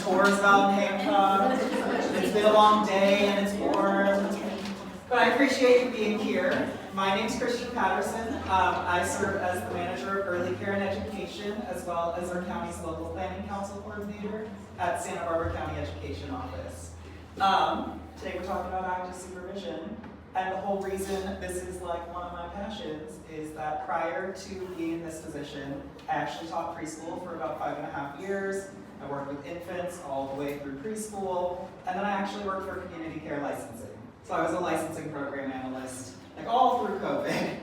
tours out in Hancock. It's been a long day and it's warm. But I appreciate you being here. My name's Christian Patterson. I serve as the manager of early care and education, as well as our county's local planning council coordinator at Santa Barbara County Education Office. Today we're talking about active supervision. And the whole reason this is like one of my passions is that prior to being in this position, I actually taught preschool for about 5.5 years. I worked with infants all the way through preschool, and then I actually worked for community care licensing. So I was a licensing program analyst, like all through COVID.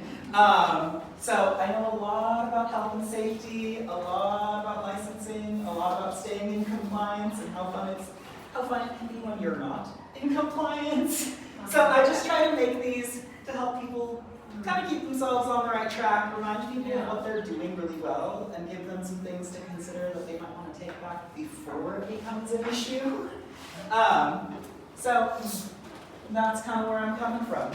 So I know a lot about health and safety, a lot about licensing, a lot about staying in compliance and how fun it can be when you're not in compliance. So I just try to make these to help people kind of keep themselves on the right track, remind people of what they're doing really well, and give them some things to consider that they might want to take back before it becomes an issue. So that's kind of where I'm coming from.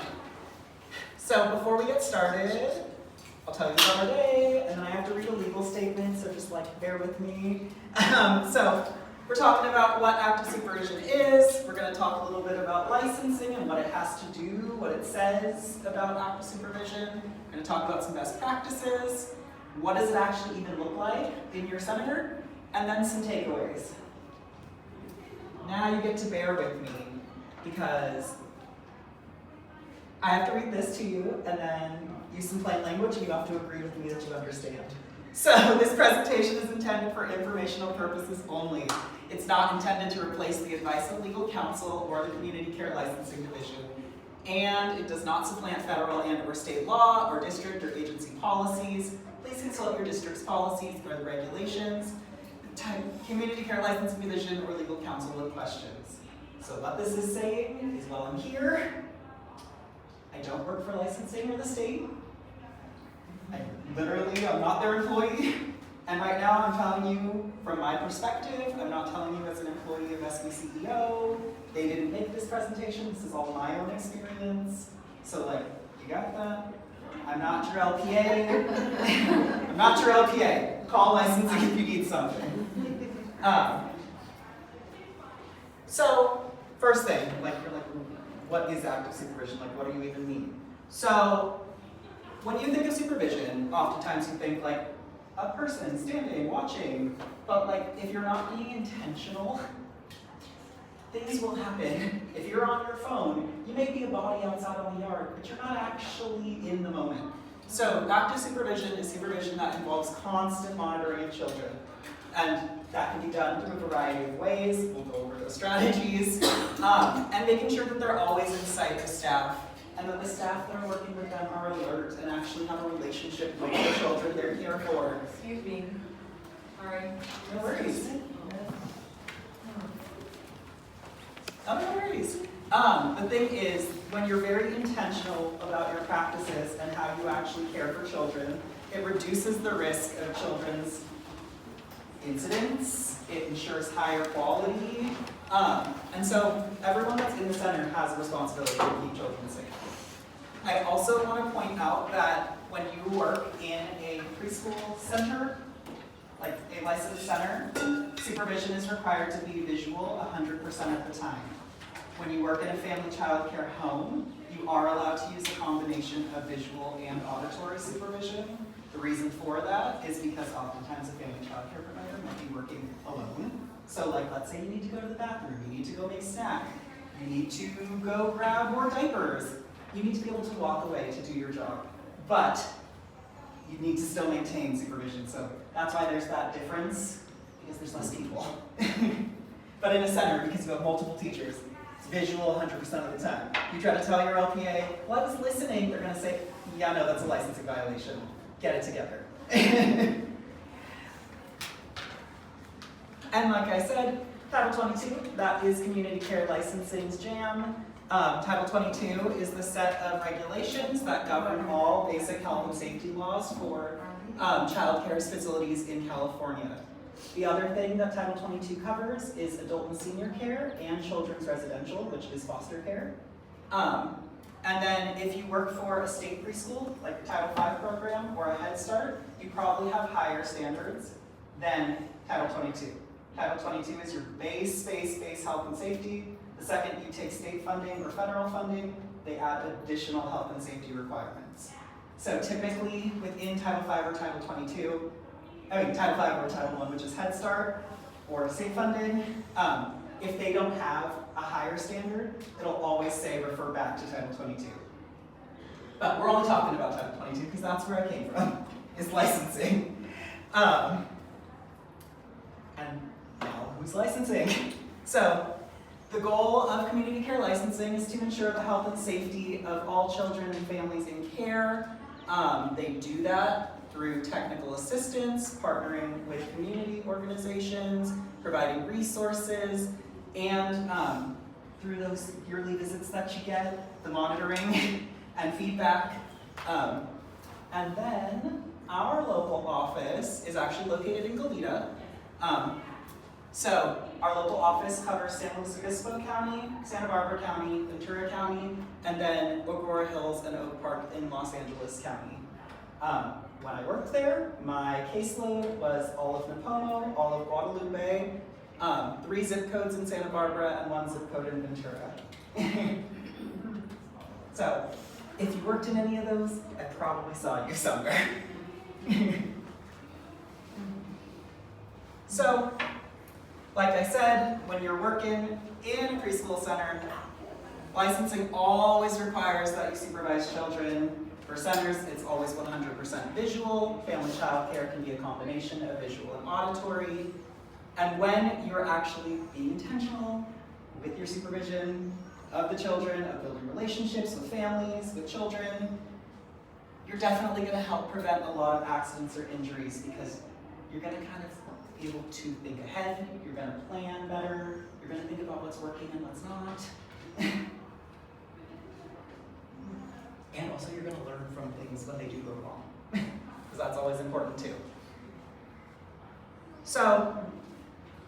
So before we get started, I'll tell you about our day, and then I have to read a legal statement, so just like bear with me. So we're talking about what active supervision is. We're going to talk a little bit about licensing and what it has to do, what it says about active supervision. We're going to talk about some best practices. What does it actually even look like in your center? And then some takeaways. Now you get to bear with me because I have to read this to you and then use some plain language, and you have to agree with me that you understand. So this presentation is intended for informational purposes only. It's not intended to replace the advice of legal counsel or the community care licensing division. And it does not supplant federal and/or state law or district or agency policies. Please consult your district's policies or the regulations, community care licensing division, or legal counsel with questions. So what this is saying is, while I'm here, I don't work for licensing or the state. I'm not their employee. And right now I'm telling you from my perspective. I'm not telling you as an employee of SBCEO. They didn't make this presentation. This is all my own experience. So like, you got that? I'm not your LPA. I'm not your LPA. Call licensing if you need something. So first thing, like you're like, what is active supervision? Like, what do you even mean? So when you think of supervision, oftentimes you think like a person standing, watching, but like if you're not being intentional, things will happen. If you're on your phone, you may be a body outside on the yard, but you're not actually in the moment. So active supervision is supervision that involves constant monitoring of children. And that can be done through a variety of ways. We'll go over the strategies. And making sure that they're always in sight of staff, and that the staff that are working with them are alert and actually have a relationship with the children they're here for. Excuse me. Sorry. No worries. Oh, no worries. The thing is, when you're very intentional about your practices and how you actually care for children, it reduces the risk of children's incidents. It ensures higher quality. And so everyone that's in the center has a responsibility to keep children safe. I also want to point out that when you work in a preschool center, like a licensed center, supervision is required to be visual 100% of the time. When you work in a family child care home, you are allowed to use a combination of visual and auditory supervision. The reason for that is because oftentimes a family child care provider might be working alone. So like, let's say you need to go to the bathroom, you need to go make a snack, you need to go grab more diapers. You need to be able to walk away to do your job, but you need to still maintain supervision. So that's why there's that difference, because there's less people. But in a center, because you have multiple teachers, it's visual 100% of the time. You try to tell your LPA, well, I was listening, they're gonna say, yeah, no, that's a licensing violation. Get it together. And like I said, Title 22, that is community care licensing's jam. Title 22 is the set of regulations that govern all basic health and safety laws for child care facilities in California. The other thing that Title 22 covers is adult and senior care and children's residential, which is foster care. And then if you work for a state preschool, like the Title V program or a Head Start, you probably have higher standards than Title 22. Title 22 is your base health and safety. The second you take state funding or federal funding, they add additional health and safety requirements. So typically within Title 5 or Title 22, Title 5 or Title 1, which is Head Start or state funding, if they don't have a higher standard, it'll always say refer back to Title 22. But we're only talking about Title 22 because that's where I came from, is licensing. And now who's licensing? So the goal of community care licensing is to ensure the health and safety of all children and families in care. They do that through technical assistance, partnering with community organizations, providing resources, and through those yearly visits that you get, the monitoring and feedback. And then our local office is actually located in Goleta. So our local office covers San Luis Obispo County, Santa Barbara County, Ventura County, and then Aurora Hills and Oak Park in Los Angeles County. When I worked there, my caseload was all of Nipomo, all of Guadalupe, 3 zip codes in Santa Barbara, and 1 zip code in Ventura. So if you worked in any of those, I probably saw you somewhere. So, like I said, when you're working in a preschool center, licensing always requires that you supervise children. For centers, it's always 100% visual. Family child care can be a combination of visual and auditory. And when you're actually being intentional with your supervision of the children, of building relationships with families, with children, you're definitely going to help prevent a lot of accidents or injuries because you're going to kind of be able to think ahead, you're going to plan better, you're going to think about what's working and what's not. And also you're going to learn from things when they do go wrong, because that's always important too. So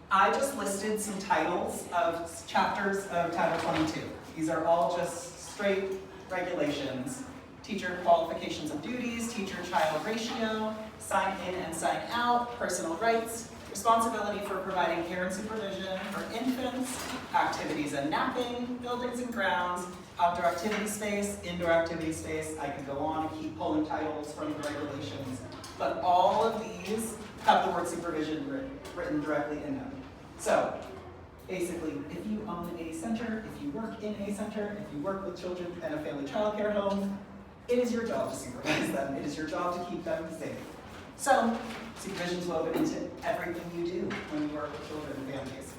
I just listed some titles of chapters of Title 22. These are all just straight regulations. Teacher qualifications and duties, teacher-child ratio, sign in and sign out, personal rights, responsibility for providing care and supervision for infants, activities and napping, buildings and grounds, outdoor activity space, indoor activity space. I could go on and keep pulling titles from the regulations, but all of these have the word supervision written directly in them. So basically, if you own a center, if you work in a center, if you work with children in a family child care home, it is your job to supervise them. It is your job to keep them safe. So supervision is woven into everything you do when you work with children and families.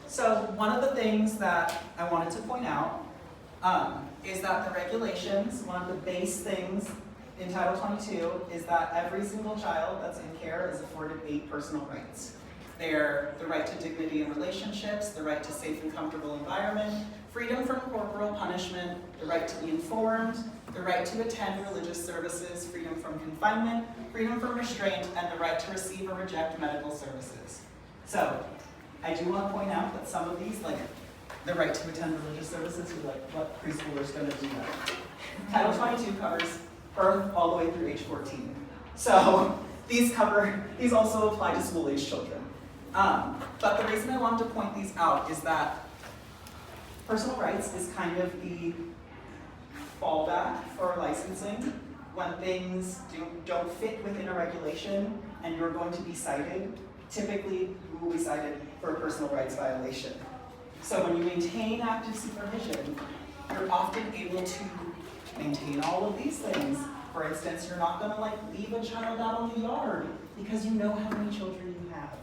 So one of the things that I wanted to point out is that the regulations, one of the base things in Title 22 is that every single child that's in care is afforded 8 personal rights. They're the right to dignity in relationships, the right to safe and comfortable environment, freedom from corporal punishment, the right to be informed, the right to attend religious services, freedom from confinement, freedom from restraint, and the right to receive or reject medical services. So, I do want to point out that some of these, like the right to attend religious services, are like, what preschooler's going to do that? Title 22 covers birth all the way through age 14. So, these also apply to school-age children. But the reason I wanted to point these out is that personal rights is kind of the fallback for licensing when things don't fit within a regulation and you're going to be cited. Typically, you will be cited for a personal rights violation. So when you maintain active supervision, you're often able to maintain all of these things. For instance, you're not going to leave a child out on the yard because you know how many children you have.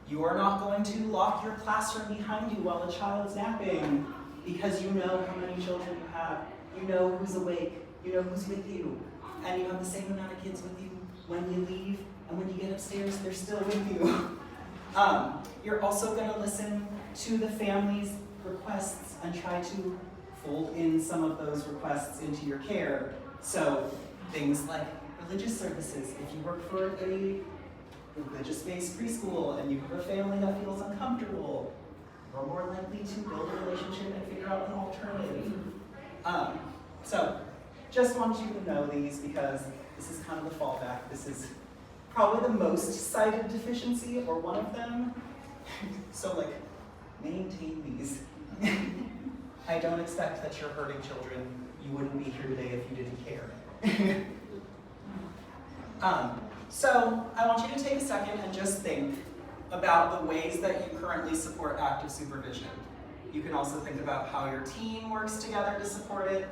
You are not going to lock your classroom behind you while a child is napping because you know how many children you have. You know who's awake, you know who's with you, and you have the same amount of kids with you when you leave, and when you get upstairs, they're still with you. You're also going to listen to the family's requests and try to fold in some of those requests into your care. So things like religious services. If you work for a religious-based preschool and you have a family that feels uncomfortable, you're more likely to build a relationship and figure out an alternative. So just want you to know these because This is kind of the fallback. This is probably the most cited deficiency, or one of them. So like, maintain these. I don't expect that you're hurting children. You wouldn't be here today if you didn't care. So I want you to take a second and just think about the ways that you currently support active supervision. You can also think about how your team works together to support it,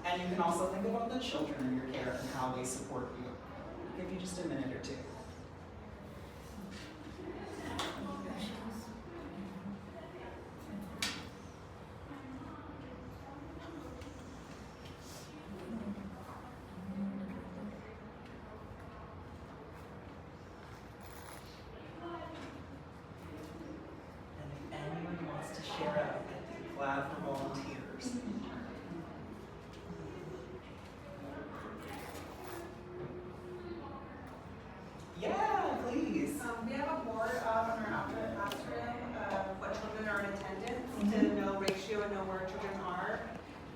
and you can also think about the children in your care and how they support you. I'll give you just a minute or two. For volunteers. Yeah, please. We have a board up in our outdoor classroom of what children are in attendance to know ratio and know where children are.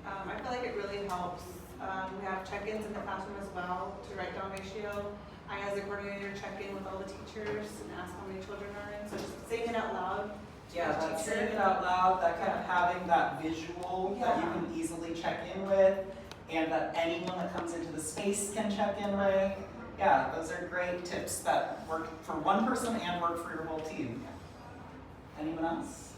I feel like it really helps. We have check-ins in the classroom as well to write down ratio. I, as a coordinator, check in with all the teachers and ask how many children are in. So just saying it out loud. Yeah, that saying it out loud, that kind of having that visual that you can easily check in with, and that anyone that comes into the space can check in with. Yeah, those are great tips that work for one person and work for your whole team. Anyone else?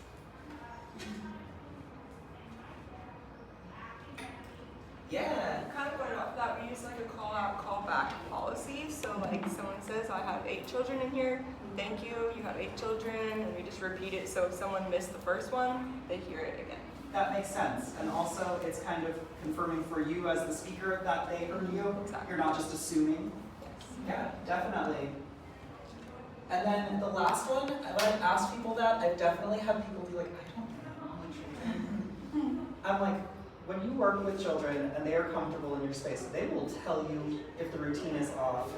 Yeah. Kind of going off that, we use like a call out, call back policy. So like someone says, I have 8 children in here. Thank you, you have 8 children, and we just repeat it. So if someone missed the first one, they hear it again. That makes sense. And also it's kind of confirming for you as the speaker that they heard you. Exactly. You're not just assuming. Yes. Yeah, definitely. And then the last one, when I've asked people that, I've definitely had people be like, I don't know children. I'm like, when you work with children and they are comfortable in your space, they will tell you if the routine is off,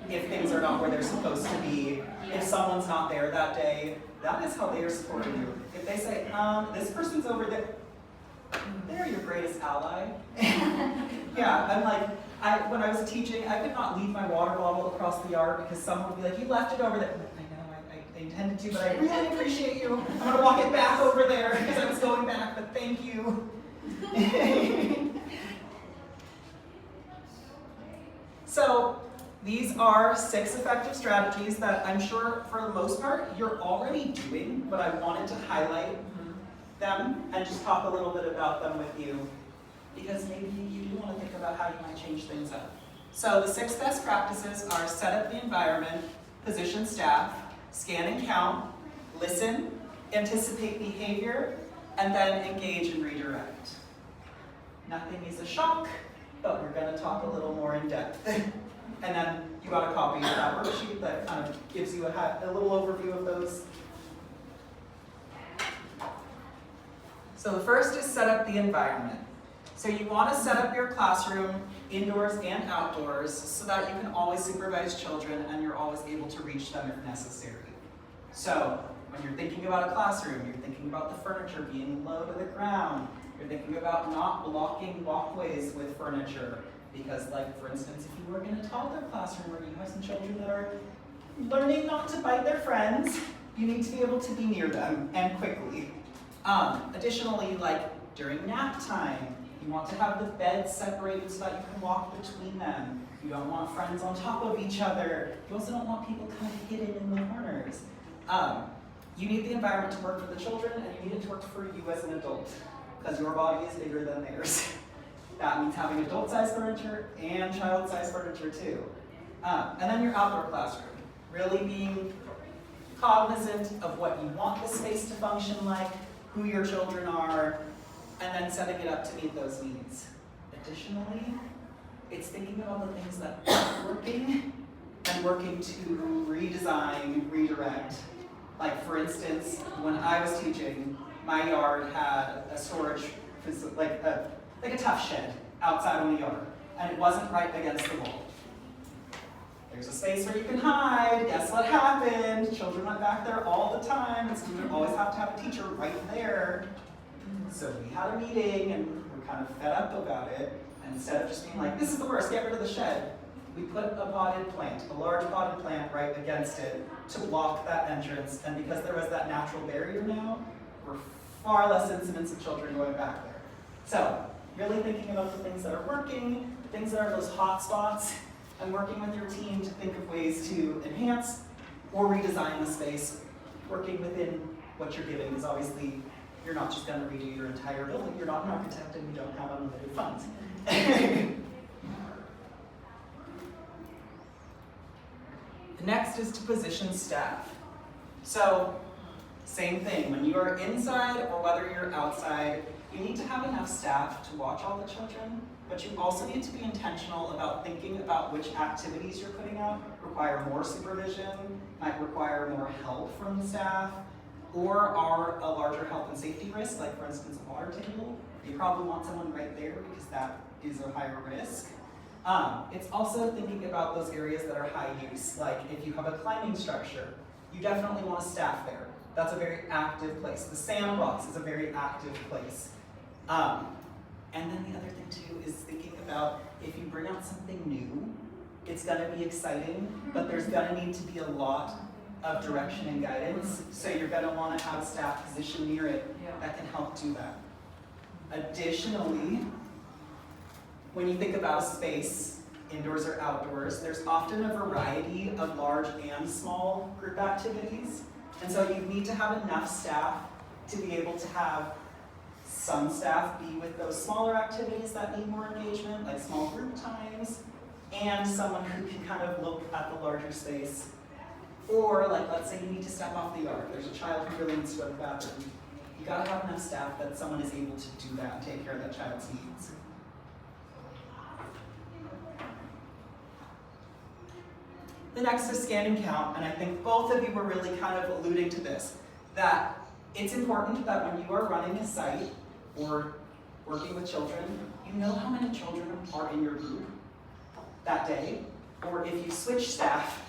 if things are not where they're supposed to be, if someone's not there that day. That is how they are supporting you. If they say, this person's over there, they're your greatest ally. Yeah, I'm like, when I was teaching, I could not leave my water bottle across the yard because someone would be like, you left it over there. I know, I intended to, but I really appreciate you. I'm gonna walk it back over there because I was going back, but thank you. So these are 6 effective strategies that I'm sure for the most part you're already doing, but I wanted to highlight them and just talk a little bit about them with you because maybe you do want to think about how you might change things up. So the 6 best practices are set up the environment, position staff, scan and count, listen, anticipate behavior, and then engage and redirect. Nothing is a shock, but we're going to talk a little more in depth. And then you got a copy of that worksheet that kind of gives you a little overview of those. So the first is set up the environment. So you want to set up your classroom indoors and outdoors so that you can always supervise children and you're always able to reach them if necessary. So when you're thinking about a classroom, you're thinking about the furniture being low to the ground. You're thinking about not blocking walkways with furniture. Because like, for instance, if you work in a toddler classroom where you have some children that are learning not to bite their friends, you need to be able to be near them and quickly. Additionally, like during nap time, you want to have the beds separated so that you can walk between them. You don't want friends on top of each other. You also don't want people kind of hidden in the corners. You need the environment to work for the children and you need it to work for you as an adult because your body is bigger than theirs. That means having adult-sized furniture and child-sized furniture too. And then your outdoor classroom, really being cognizant of what you want the space to function like, who your children are, and then setting it up to meet those needs. Additionally, it's thinking about the things that aren't working and working to redesign, redirect. Like for instance, when I was teaching, my yard had a storage, like a tough shed outside on the yard, and it wasn't right against the wall. There's a space where you can hide. Guess what happened? Children went back there all the time, and so we always have to have a teacher right there. So we had a meeting, and we're kind of fed up about it. And instead of just being like, this is the worst, get rid of the shed, we put a potted plant, a large potted plant right against it to block that entrance, and because there was that natural barrier now, we're far less incidents of children going back there. So, really thinking about the things that are working, the things that are those hot spots, and working with your team to think of ways to enhance or redesign the space, working within what you're giving, because obviously you're not just going to redo your entire building, you're not an architect and you don't have unlimited funds. Next is to position staff. So, same thing, when you are inside or whether you're outside, you need to have enough staff to watch all the children, but you also need to be intentional about thinking about which activities you're putting out require more supervision, might require more help from the staff, or are a larger health and safety risk, like for instance a water table. You probably want someone right there because that is a higher risk. It's also thinking about those areas that are high use, like if you have a climbing structure, you definitely want a staff there. That's a very active place. The sandbox is a very active place. And then the other thing too is thinking about if you bring out something new, it's gonna be exciting, but there's gonna need to be a lot of direction and guidance. So you're gonna wanna have a staff position near it that can help do that. Additionally, when you think about a space, indoors or outdoors, there's often a variety of large and small group activities. And so you need to have enough staff to be able to have some staff be with those smaller activities that need more engagement, like small group times, and someone who can kind of look at the larger space. Or like, let's say you need to step off the yard. There's a child who really needs to go to the bathroom. You gotta have enough staff that someone is able to do that and take care of that child's needs. The next is scan and count, and I think both of you were really kind of alluding to this, that it's important that when you are running a site or working with children, you know how many children are in your group that day, or if you switch staff,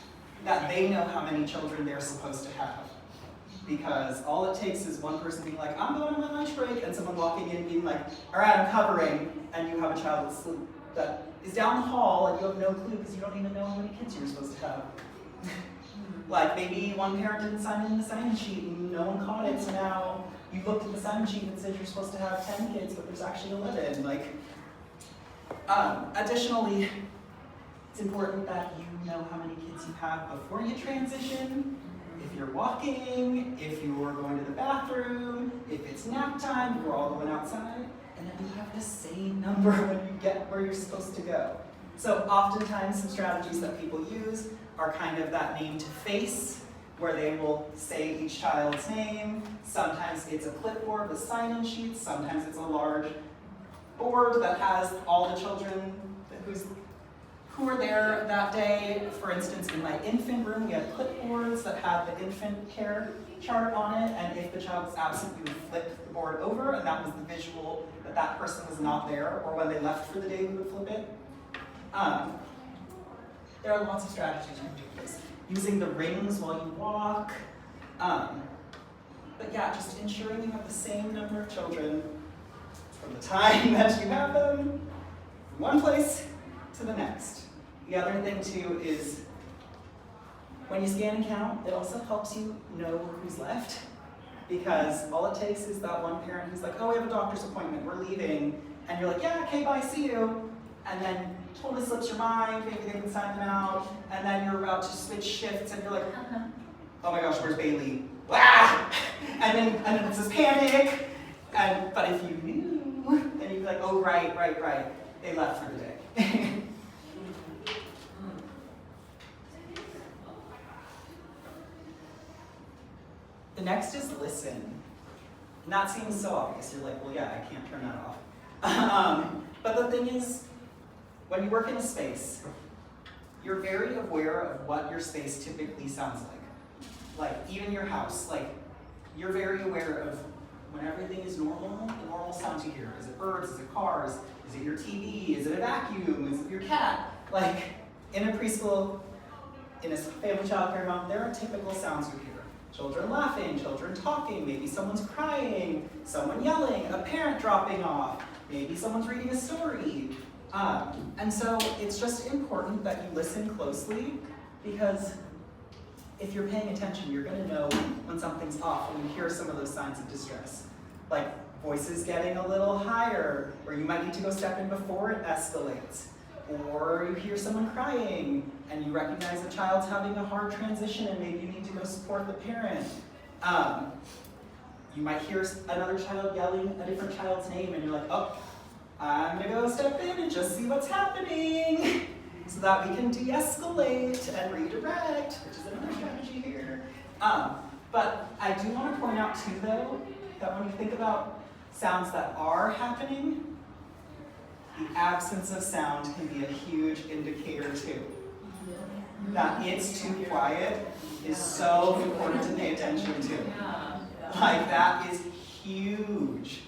that they know how many children they're supposed to have. Because all it takes is one person being like, I'm going on my lunch break, and someone walking in being like, all right, I'm covering, and you have a child that is down the hall and you have no clue because you don't even know how many kids you're supposed to have. Like maybe one parent didn't sign in the sign-in sheet and no one caught it, so now you looked at the sign-in sheet and said you're supposed to have 10 kids, but there's actually 11. Like, additionally, it's important that you know how many kids you have before you transition. If you're walking, if you're going to the bathroom, if it's nap time, we're all going outside. And then you have the same number when you get where you're supposed to go. So oftentimes some strategies that people use are kind of that name to face, where they will say each child's name. Sometimes it's a clipboard with sign-in sheets, sometimes it's a large board that has all the children who are there that day. For instance, in my infant room, we had clipboards that had the infant care chart on it, and if the child was absent, we would flip the board over, and that was the visual that that person was not there, or when they left for the day, we would flip it. There are lots of strategies you can do this. Using the rings while you walk. But yeah, just ensuring you have the same number of children from the time that you have them, from one place to the next. The other thing too is, when you scan and count, it also helps you know who's left, because all it takes is that one parent who's like, oh, we have a doctor's appointment, we're leaving, and you're like, yeah, okay, bye, see you, and then totally slips your mind, maybe they didn't sign them out, and then you're about to switch shifts, and you're like, oh my gosh, where's Bailey? Wah! And then it's this panic, but if you knew, then you'd be like, oh, right, they left for the day. The next is listen. And that seems so obvious. You're like, well, yeah, I can't turn that off. But the thing is, when you work in a space, you're very aware of what your space typically sounds like. Like, even your house, like, you're very aware of when everything is normal, the normal sounds you hear. Is it birds? Is it cars? Is it your TV? Is it a vacuum? Is it your cat? Like, in a preschool, in a family childcare home, there are typical sounds you hear. Children laughing, children talking, maybe someone's crying, someone yelling, a parent dropping off, maybe someone's reading a story. And so it's just important that you listen closely, because if you're paying attention, you're gonna know when something's off, when you hear some of those signs of distress. Like voices getting a little higher, or you might need to go step in before it escalates. Or you hear someone crying, and you recognize the child's having a hard transition, and maybe you need to go support the parent. You might hear another child yelling a different child's name, and you're like, oh, I'm gonna go step in and just see what's happening, so that we can de-escalate and redirect, which is another strategy here. But I do want to point out too, though, that when you think about sounds that are happening, the absence of sound can be a huge indicator too. That it's too quiet is so important to pay attention to. Like, that is huge.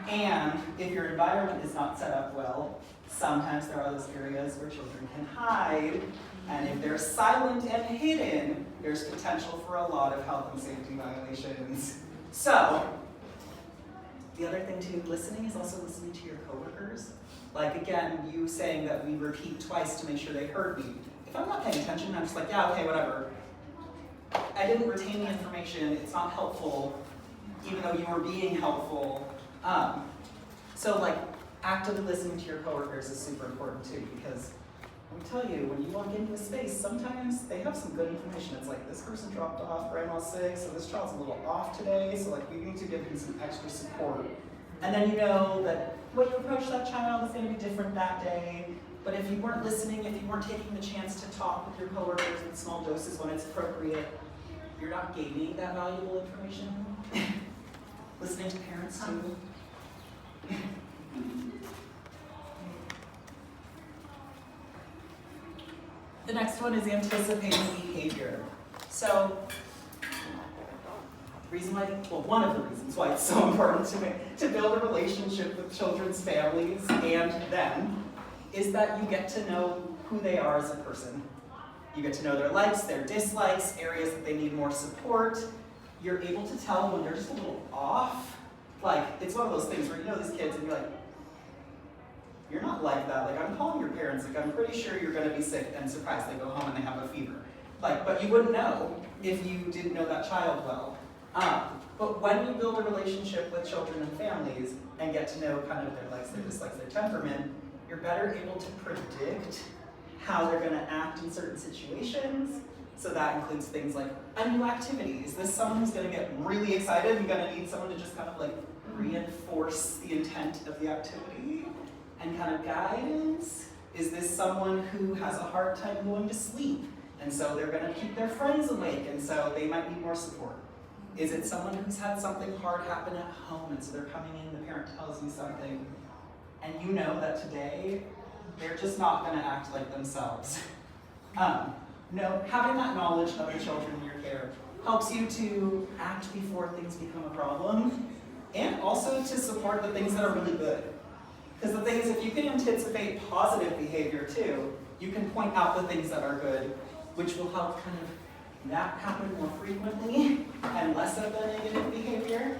And if your environment is not set up well, sometimes there are those areas where children can hide, and if they're silent and hidden, there's potential for a lot of health and safety violations. So, the other thing too, listening is also listening to your coworkers. Like, again, you saying that we repeat twice to make sure they heard me. If I'm not paying attention, I'm just like, yeah, okay, whatever. I didn't retain the information, it's not helpful, even though you were being helpful. So like, actively listening to your coworkers is super important too, because let me tell you, when you walk into a space, sometimes they have some good information. It's like, this person dropped off, grandma's sick, so this child's a little off today, so like, we need to give him some extra support. And then you know that when you approach that child is going to be different that day. But if you weren't listening, if you weren't taking the chance to talk with your coworkers in small doses when it's appropriate, you're not gaining that valuable information. Listening to parents too. The next one is anticipating behavior. So, one of the reasons why it's so important to build a relationship with children's families and them is that you get to know who they are as a person. You get to know their likes, their dislikes, areas that they need more support. You're able to tell when they're just a little off. Like, it's one of those things where you know these kids and you're like, you're not like that. Like, I'm calling your parents, like, I'm pretty sure you're gonna be sick, and surprised they go home and they have a fever. Like, but you wouldn't know if you didn't know that child well. But when you build a relationship with children and families and get to know kind of their likes, their dislikes, their temperament, you're better able to predict how they're gonna act in certain situations. So that includes things like a new activity. Is this someone who's gonna get really excited and gonna need someone to just kind of like reinforce the intent of the activity and kind of guidance? Is this someone who has a hard time going to sleep, and so they're gonna keep their friends awake, and so they might need more support? Is it someone who's had something hard happen at home, and so they're coming in, the parent tells you something, and you know that today, they're just not gonna act like themselves. Having that knowledge of the children in your care helps you to act before things become a problem, and also to support the things that are really good. Because the thing is, if you can anticipate positive behavior too, you can point out the things that are good, which will help kind of that happen more frequently and less of the negative behavior.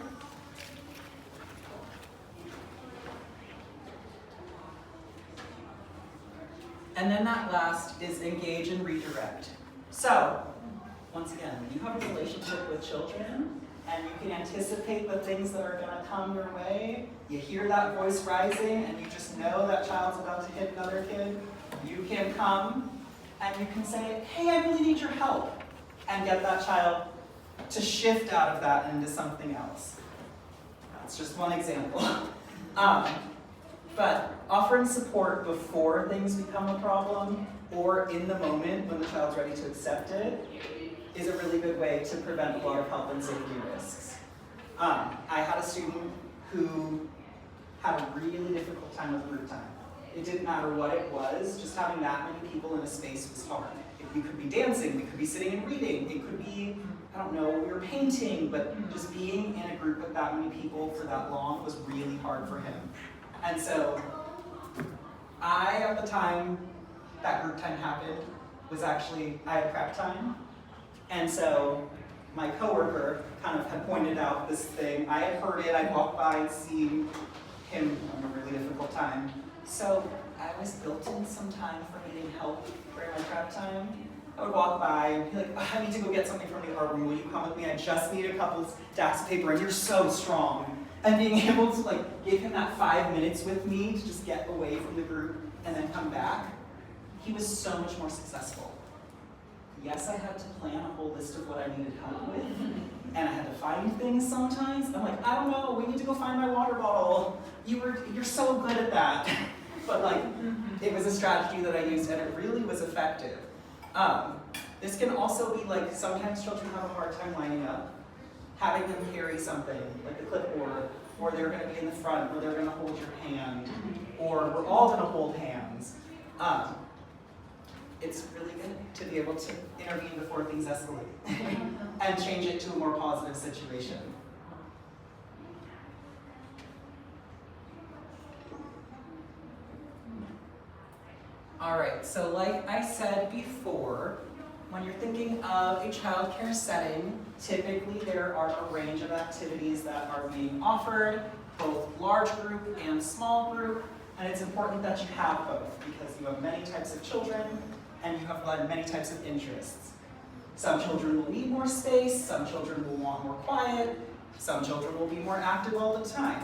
And then that last is engage and redirect. So, once again, when you have a relationship with children and you can anticipate the things that are gonna come your way, you hear that voice rising and you just know that child's about to hit another kid, you can come and you can say, hey, I really need your help, and get that child to shift out of that into something else. That's just one example. But offering support before things become a problem or in the moment when the child's ready to accept it is a really good way to prevent a lot of health and safety risks. I had a student who had a really difficult time with group time. It didn't matter what it was, just having that many people in a space was hard. We could be dancing, we could be sitting and reading, it could be, I don't know, we were painting, but just being in a group with that many people for that long was really hard for him. And so, at the time that group time happened, I had prep time. And so, my coworker kind of had pointed out this thing. I had heard it, I'd walked by and seen him having a really difficult time. So, I always built in some time for needing help during my prep time. I would walk by and be like, oh, I need to go get something from the art room. Will you come with me? I just need a couple stacks of paper, and you're so strong. And being able to like give him that 5 minutes with me to just get away from the group and then come back, he was so much more successful. Yes, I had to plan a whole list of what I needed help with, and I had to find things sometimes. I'm like, I don't know, we need to go find my water bottle. You're so good at that. But like, it was a strategy that I used, and it really was effective. This can also be like, sometimes children have a hard time lining up, having them carry something, like the clipboard, or they're gonna be in the front, or they're gonna hold your hand, or we're all gonna hold hands. It's really good to be able to intervene before things escalate and change it to a more positive situation. All right, so like I said before, when you're thinking of a childcare setting, typically there are a range of activities that are being offered, both large group and small group, and it's important that you have both because you have many types of children and you have many types of interests. Some children will need more space, some children will want more quiet, some children will be more active all the time.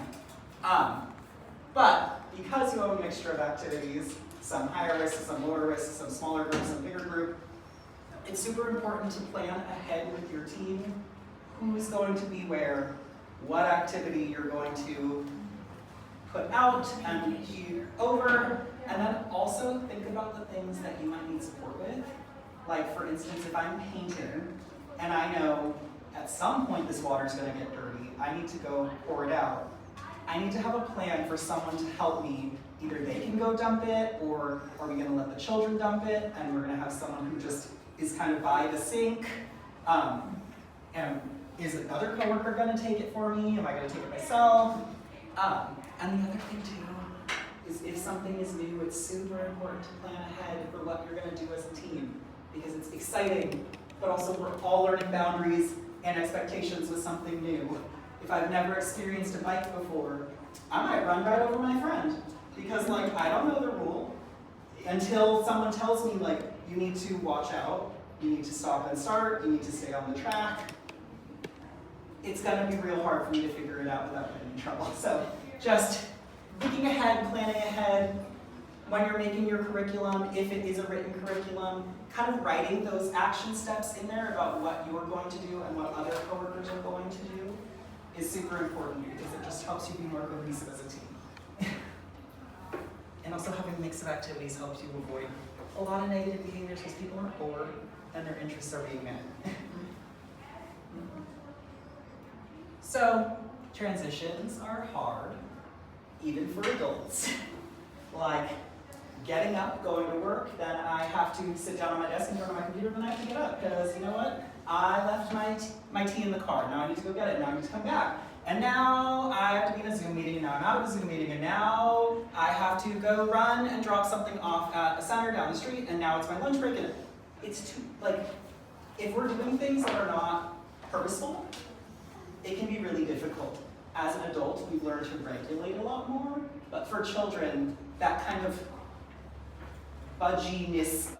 But because you have a mixture of activities, some higher risk, some lower risk, some smaller group, some bigger group, it's super important to plan ahead with your team who's going to be where, what activity you're going to put out and be over, and then also think about the things that you might need support with. Like for instance, if I'm painting and I know at some point this water's gonna get dirty, I need to go pour it out. I need to have a plan for someone to help me. Either they can go dump it, or are we gonna let the children dump it, and we're gonna have someone who just is kind of by the sink. And is another coworker gonna take it for me? Am I gonna take it myself? And the other thing too, is if something is new, it's super important to plan ahead for what you're gonna do as a team, because it's exciting, but also we're all learning boundaries and expectations with something new. If I've never experienced a bike before, I might run right over my friend, because like, I don't know the rule, until someone tells me like, you need to watch out, you need to stop and start, you need to stay on the track. It's gonna be real hard for me to figure it out without getting in trouble. So just thinking ahead, planning ahead, when you're making your curriculum, if it is a written curriculum, kind of writing those action steps in there about what you're going to do and what other coworkers are going to do is super important because it just helps you be more cohesive as a team. And also having a mix of activities helps you avoid a lot of negative behaviors because people are bored and their interests are being met. So, transitions are hard, even for adults. Like getting up, going to work, then I have to sit down on my desk and turn on my computer, then I have to get up because you know what? I left my tea in the car. Now I need to go get it. Now I need to come back. And now I have to be in a Zoom meeting, and now I'm out of a Zoom meeting, and now I have to go run and drop something off at a center down the street, and now it's my lunch break, and it's too, like, if we're doing things that are not purposeful, it can be really difficult. As an adult, we've learned to regulate a lot more, but for children, that kind of budginess